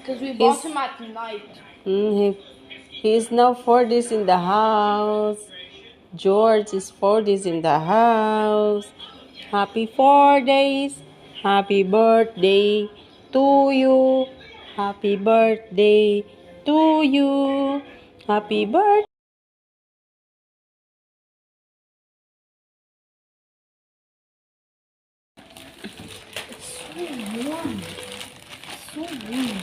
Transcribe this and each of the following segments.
Because we bought him at night. He's now 4 days in the house. George is 4 days in the house. Happy 4 days. Happy birthday to you. Happy birthday to you. Happy birthday. So warm. So warm.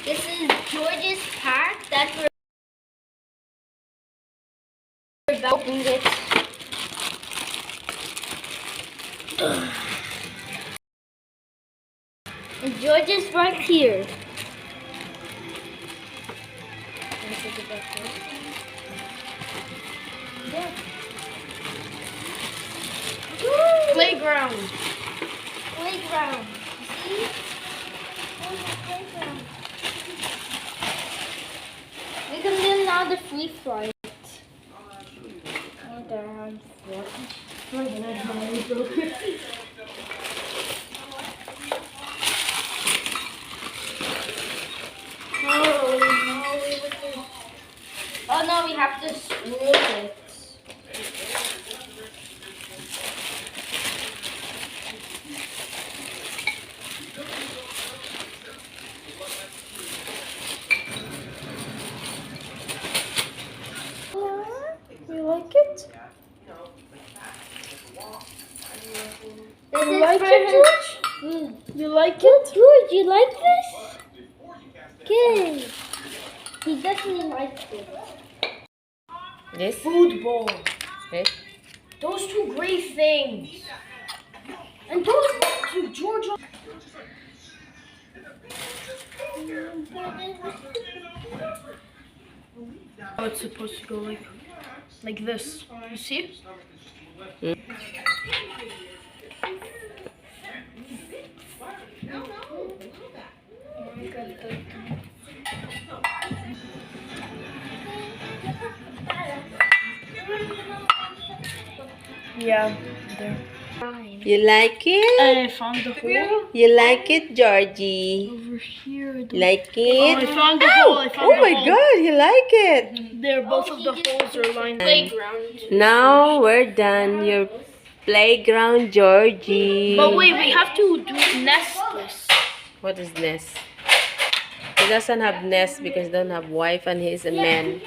This is George's pack that we're opening it. And George is right here. Yeah. Playground. Playground. See? There's a playground. We can do now the free flight. Oh, damn. What? Oh no, we have to screw it. You like it? You like it, George? You like it? George, you like this? Good. He definitely likes it. Yes. Football. Okay. Those two great things. And those two George. Oh, it's supposed to go like this. You see? Yeah, there. You like it? I found the hole. You like it, Georgie? Over here. Like Oh, it? I found the hole. I found Oh the my hole. God, you like it? There, both of the holes are lined. Playground. Now we're done. Your playground, Georgie. But wait, we have to do nestless. What is nest? He doesn't have nest because he don't have wife and he's a man.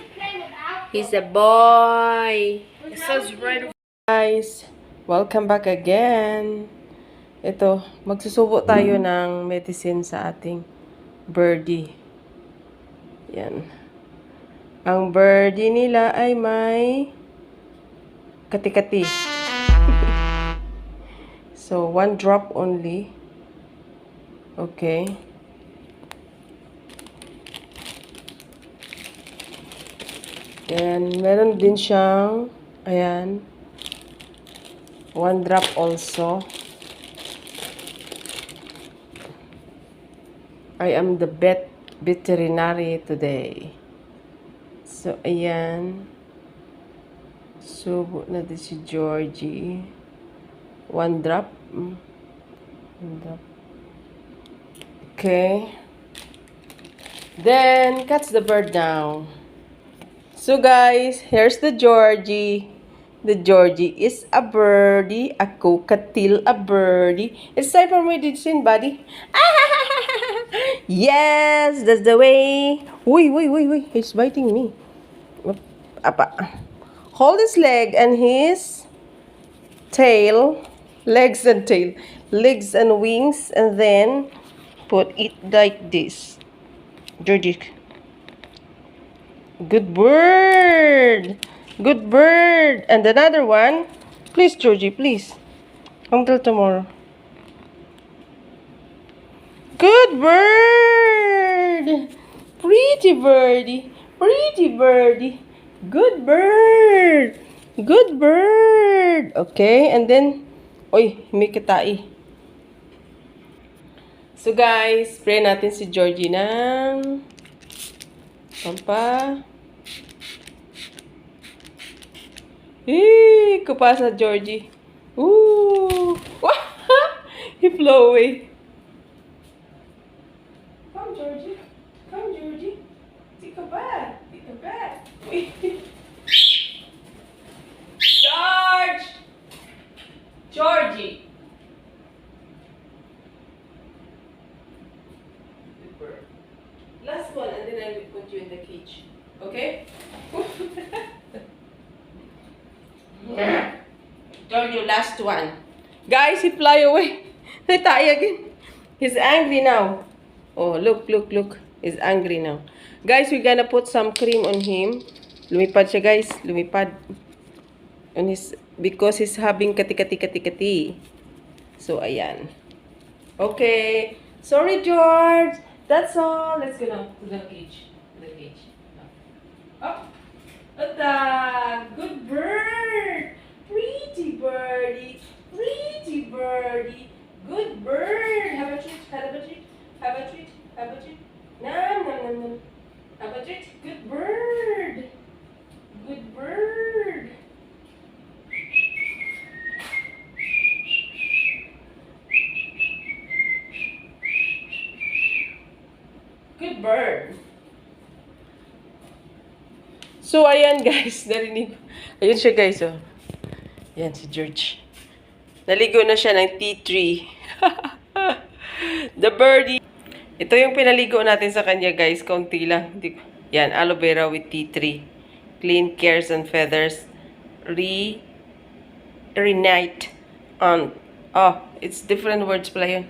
He's a boy. It says right over. Guys, welcome back again. Ito, magsusubo tayo ng medicine sa ating birdie. Yan. Ang birdie nila ay may kati-kati. So, 1 drop only. Okay. And meron din siyang, ayan, 1 drop also. I am the veterinary today. So, ayan. Subo na din si Georgie. 1 drop. 1 drop. Okay. Then, catch the bird now. So, guys, here's the Georgie. The Georgie is a birdie. A cockatiel, a birdie. It's time for medicine, buddy. Yes, that's the way. Wait. He's biting me. Apa. Hold his leg and his tail. Legs and tail. Legs and wings. And then put it like this. Georgie. Good bird. Good bird. And another one. Please, Georgie, please. Until tomorrow. Good bird. Pretty birdie. Pretty birdie. Good bird. Good bird. Okay, and then, oy, may katai. So guys, spray natin si Georgie ng pampa. Kupasa Georgie. Ooh. flew away. Come, Georgie. Come, Georgie. Take a bath. Take a bath. George! Georgie! Good bird. Last one, and then I will put you in the cage. Okay? Georgie, last one. Guys, he fly away. Natay again. He's angry now. Oh, look, look, look. He's angry now. Guys, we're gonna put some cream on him. Lumipad siya, guys. Lumipad. On his, because he's having kati. So, ayan. Okay. Sorry, George. That's all. Let's go now to the cage. The cage. Up. Ata. Good bird. Pretty birdie. Pretty birdie. Good bird. Have a treat. Have a treat. Have a treat. Have a treat. Nom, nom, nom, nom. Have a treat. Good bird. Good bird. Good bird. So, ayan guys. Narinig. Ayun siya guys. Oh. Ayan si George. Naligo na siya ng tea tree. The birdie. Ito yung pinaligo natin sa kanya guys. Kaunti lang. Yan. Aloe vera with tea tree. Clean cares and feathers. Renite on. Oh, it's different words pala yun.